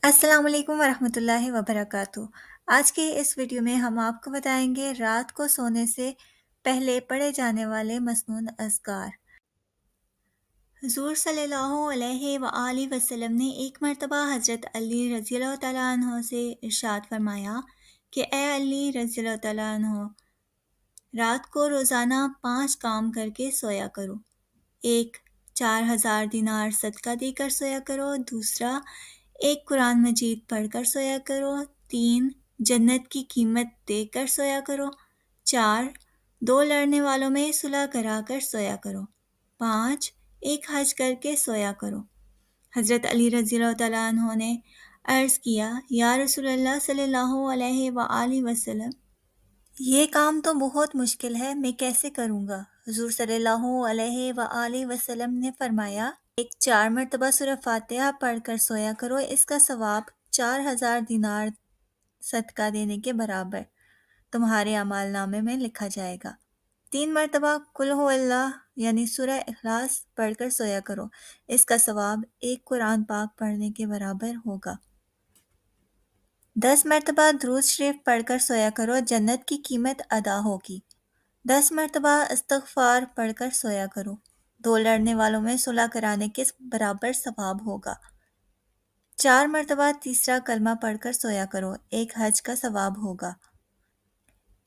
السلام علیکم ورحمۃ اللہ وبرکاتہ۔ آج کے اس ویڈیو میں ہم آپ کو بتائیں گے رات کو سونے سے پہلے پڑھے جانے والے مسنون اذکار۔ حضور صلی اللہ علیہ وآلہ وسلم نے ایک مرتبہ حضرت علی رضی اللہ تعالیٰ عنہ سے ارشاد فرمایا کہ اے علی رضی اللہ تعالیٰ عنہ، رات کو روزانہ 5 کام کر کے سویا کرو۔ 1، 4000 دینار صدقہ دے کر سویا کرو۔ دوسرا، ایک قرآن مجید پڑھ کر سویا کرو۔ 3، جنت کی قیمت دے کر سویا کرو۔ 4، 2 لڑنے والوں میں صلح کرا کر سویا کرو۔ 5، ایک حج کر کے سویا کرو۔ حضرت علی رضی اللہ تعالیٰ عنہ نے عرض کیا، یا رسول اللہ صلی اللہ علیہ وآلہ وسلم، یہ کام تو بہت مشکل ہے، میں کیسے کروں گا؟ حضور صلی اللہ علیہ وآلہ وسلم نے فرمایا، 4 مرتبہ سورہ فاتحہ پڑھ کر سویا کرو، اس کا ثواب 4000 دینار صدقہ دینے کے برابر تمہارے اعمال نامے میں لکھا جائے گا۔ 3 مرتبہ قل ہو اللہ یعنی سورہ اخلاص پڑھ کر سویا کرو، اس کا ثواب ایک قرآن پاک پڑھنے کے برابر ہوگا۔ 10 مرتبہ درود شریف پڑھ کر سویا کرو، جنت کی قیمت ادا ہوگی۔ 10 مرتبہ استغفار پڑھ کر سویا کرو، 2 لڑنے والوں میں صلح کرانے کے برابر ثواب ہوگا۔ 4 مرتبہ تیسرا کلمہ پڑھ کر سویا کرو، ایک حج کا ثواب ہوگا۔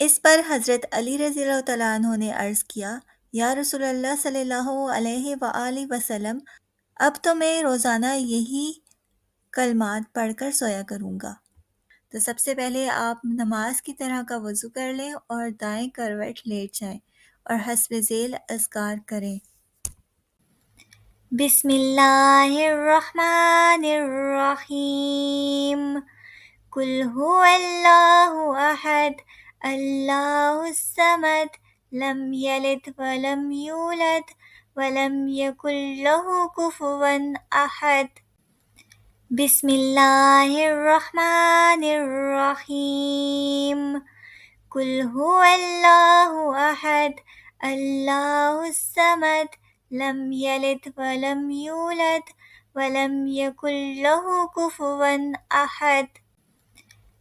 اس پر حضرت علی رضی اللہ تعالیٰ عنہ نے عرض کیا، یا رسول اللہ صلی اللہ علیہ وآلہ وسلم، اب تو میں روزانہ یہی کلمات پڑھ کر سویا کروں گا۔ تو سب سے پہلے آپ نماز کی طرح کا وضو کر لیں اور دائیں کروٹ لیٹ جائیں اور حسب ذیل اذکار کریں۔ بسم اللہ الرحمن الرحیم، قل هو اللہ احد اللہ الصمد لم یلد ولم یولد ولم یکن لہ کفوا احد۔ بسم اللہ الرحمن الرحیم، قل هو اللہ احد اللہ الصمد لم یلد ولم یولد ولم یکن لہ کفوا احد۔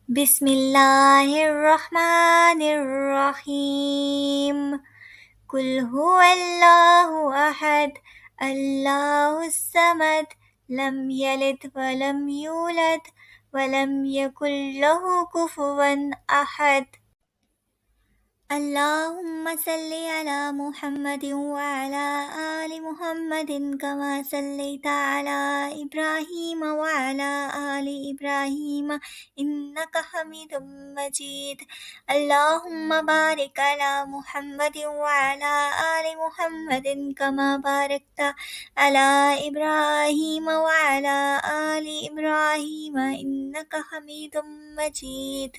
بسم اللہ الرحمن الرحیم، قل هو اللہ احد اللہ الصمد لم یلد ولم یولد ولم یکن لہ کفوا احد۔ اللہم صلی علی محمد وعلی آل محمد کما صلیت علی ابراہیم وعلی آل ابراہیم انک حمید مجید۔ اللہم بارک علی محمد وعلی آل محمد کما بارکت علی ابراہیم وعلی آل ابراہیم انک حمید مجید۔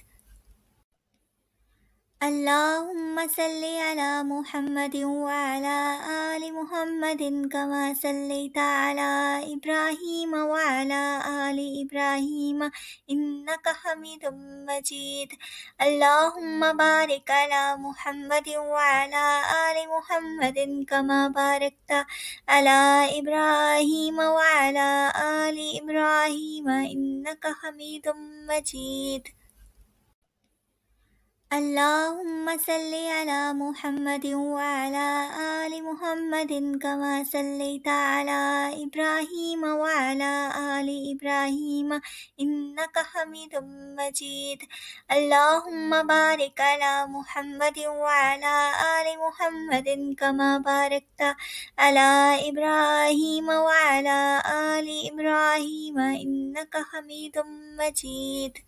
اللہم صلی علی محمد وعلی آل محمد کما صلیت علی ابراہیم وعلی آل ابراہیم انک حمید مجید۔ اللہم بارک علی محمد وعلی آل محمد کما بارکت علی ابراہیم وعلی آل ابراہیم انک حمید مجید۔ اللہم صلی علی محمد وعلی آل محمد کما صلیت علی ابراہیم وعلی آل ابراہیم انک حمید مجید۔ اللہم بارک علی محمد وعلی آل محمد کما بارکت علی ابراہیم وعلی آل ابراہیم انک حمید مجید۔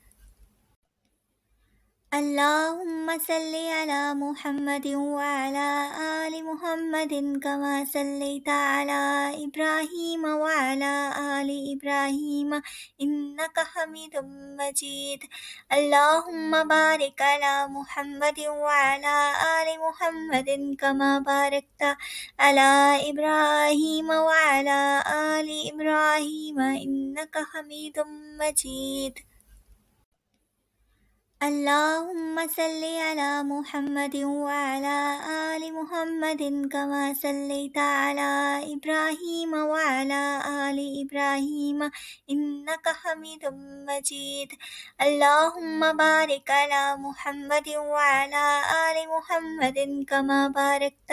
اللہم صلی علی محمد وعلی آل محمد کما صلیت علی ابراہیم وعلی آل ابراہیم انک حمید مجید۔ اللہم بارک علی محمد وعلی آل محمد کما بارکت علی ابراہیم وعلی آل ابراہیم انک حمید مجید۔ اللهم صل على محمد وعلى آل محمد كما صليت على إبراهيم وعلى آل إبراهيم إنك حميد مجيد. اللهم بارك على محمد وعلى آل محمد كما باركت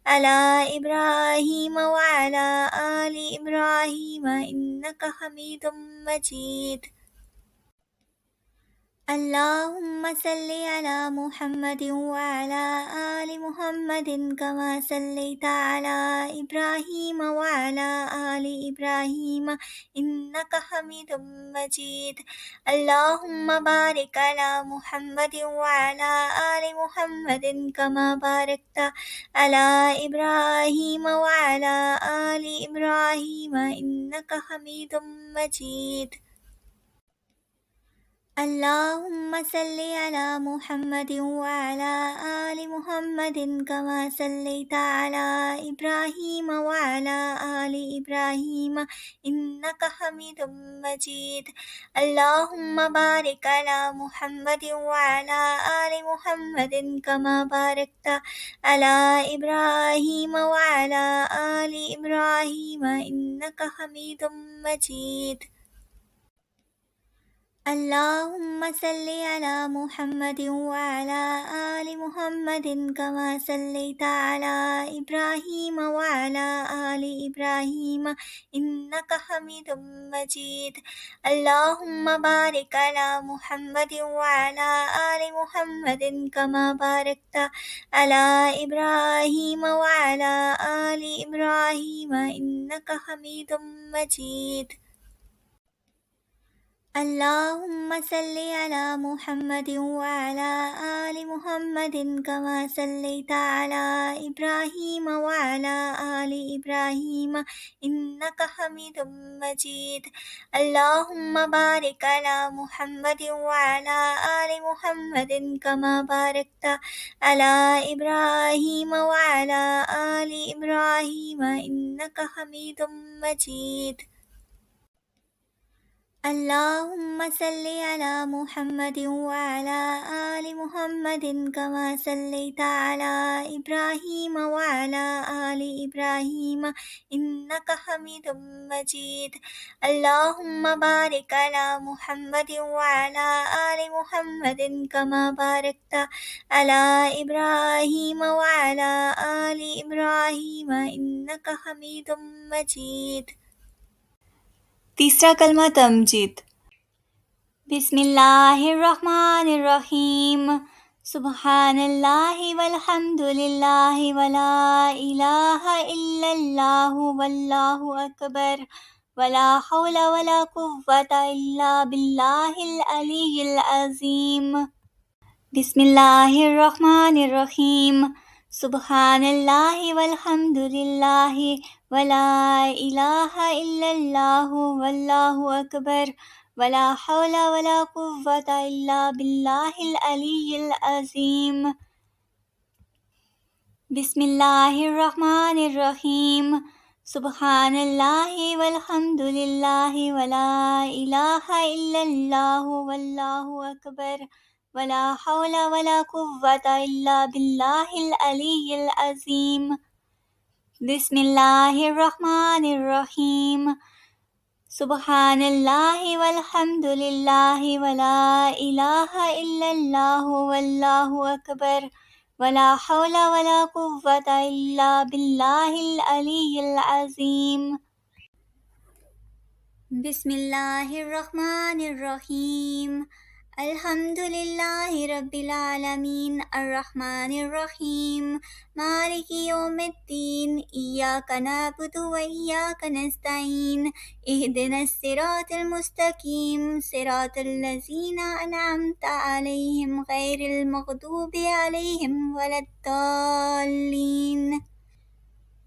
على إبراهيم وعلى آل إبراهيم إنك حميد مجيد. اللهم صل على محمد وعلى آل محمد كما صليت على إبراهيم وعلى آل إبراهيم إنك حميد مجيد. اللهم بارك على محمد وعلى آل محمد كما باركت على إبراهيم وعلى آل إبراهيم إنك حميد مجيد. اللهم صل على محمد وعلى آل محمد كما صليت على إبراهيم وعلى آل إبراهيم إنك حميد مجيد. اللهم بارك على محمد وعلى آل محمد كما باركت على إبراهيم وعلى آل إبراهيم إنك حميد مجيد. اللهم صل على محمد وعلى آل محمد كما صليت على إبراهيم وعلى آل إبراهيم إنك حميد مجيد. اللهم بارك على محمد وعلى آل محمد كما باركت على إبراهيم وعلى آل إبراهيم إنك حميد مجيد. اللهم صل على محمد وعلى آل محمد كما صليت على إبراهيم وعلى آل إبراهيم إنك حميد مجيد. اللهم بارك على محمد وعلى آل محمد كما باركت على إبراهيم وعلى آل إبراهيم إنك حميد مجيد. اللهم صل على محمد وعلى آل محمد كما صليت على إبراهيم وعلى آل إبراهيم إنك حميد مجيد. اللهم بارك على محمد وعلى آل محمد كما باركت على إبراهيم وعلى آل إبراهيم إنك حميد مجيد. تیسرا کلمہ تمجید۔ بسم اللہ الرحمن الرحیم۔ سبحان اللہ والحمد للہ ولا الہ الا اللہ واللہ اکبر ولا حول ولا قوة الا باللہ العلی العظیم۔ بسم اللہ الرحمن الرحیم۔ سبحان اللہ والحمد للہ ولا الہ الا اللہ واللہ اکبر ولا حول ولا قوة الا باللہ العلی العظیم۔ بسم اللہ الرحمن الرحیم۔ سبحان اللہ والحمد للہ ولا الہ الا اللہ واللہ اکبر ولا حول ولا قوة الا باللہ العلی العظیم۔ بسم اللہ الرحمن الرحیم۔ سبحان اللہ والحمد للہ ولا الہ الا اللہ واللہ اکبر ولا حول ولا قوة الا باللہ العلی العظیم۔ بسم اللہ الرحمن الرحیم۔ الحمد للہ رب العالمین الرحمن الرحیم مالک یوم الدین ایاک نعبد و ایاک نستعین اہدنا الصراط المستقیم صراط الذین انعمت علیہم غیر المغضوب علیہم ولا الضالین۔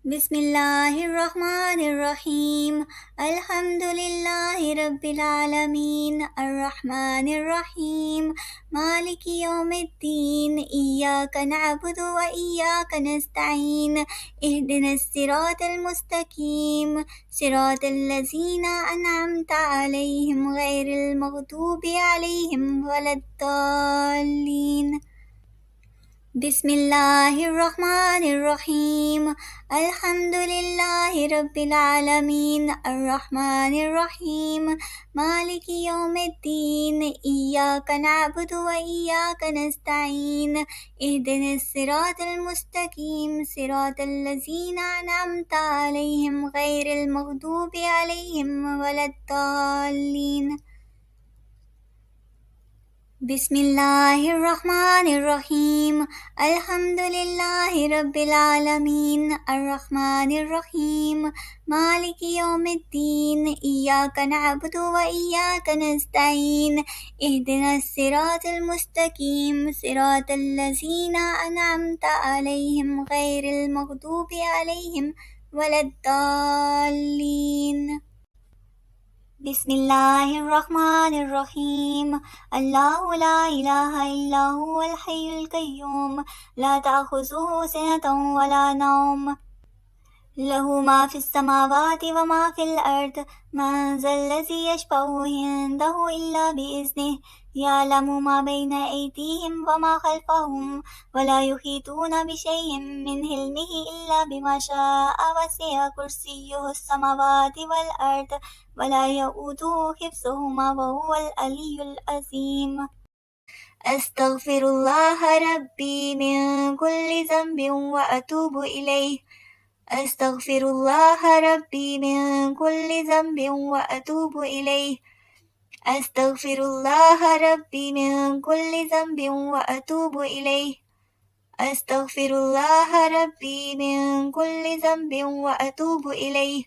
بسم اللہ الرحمن الرحیم۔ الحمد للہ رب العالمین الرحمن الرحیم مالک یوم الدین ایاک نعبد و ایاک نستعین اہدنا الصراط المستقیم صراط الذین انعمت علیہم غیر المغضوب المغضوب عليهم ولا الضالين. بسم الله الرحمن الرحيم. الحمد لله رب العالمين الرحمن الرحيم مالك يوم الدين إياك نعبد وإياك نستعين اهدنا الصراط المستقيم صراط الذين أنعمت عليهم غير المغضوب عليهم ولا الضالين. بسم الله الرحمن الرحيم. الحمد لله رب العالمين الرحمن الرحيم مالك يوم الدين إياك نعبد وإياك نستعين اهدنا الصراط المستقيم صراط الذين أنعمت عليهم غير المغضوب عليهم ولا الضالين. بسم الله الرحمن الرحيم. الله لا إله إلا هو الحي القيوم لا تأخذه سنة ولا نوم له ما في السماوات وما في الأرض من ذا الذي يشفع عنده إلا بإذنه يعلم ما بين أيديهم وما خلفهم ولا يحيطون بشيء من علمه إلا بما شاء وسع كرسيه السماوات والأرض ولا يؤوده حفظهما وهو العلي العظيم. أستغفر الله ربي من كل ذنب وأتوب إليه. أستغفر الله ربي من كل ذنب وأتوب إليه. أستغفر الله ربي من كل ذنب وأتوب إليه. أستغفر الله ربي من كل ذنب وأتوب إليه.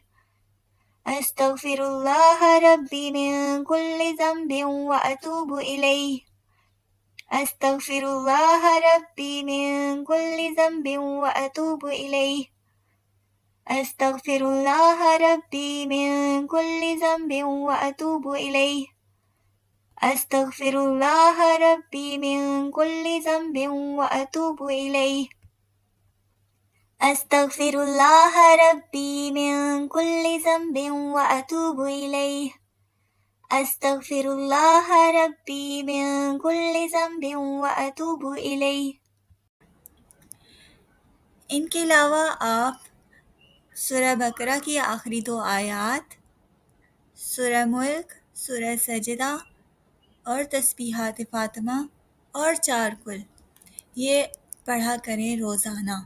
أستغفر الله ربي من كل ذنب وأتوب إليه. أستغفر الله ربي من كل ذنب وأتوب إليه. أستغفر الله ربي من كل ذنب وأتوب إليه. أستغفر الله ربي من كل ذنب وأتوب إليه. أستغفر الله ربي من كل ذنب وأتوب إليه. أستغفر الله ربي من كل ذنب وأتوب إليه. ان کے علاوہ آپ سورہ بقرہ کی آخری 2 آیات، سورہ ملک، سورہ سجدہ اور تسبیحات فاطمہ اور 4 کل یہ پڑھا کریں روزانہ.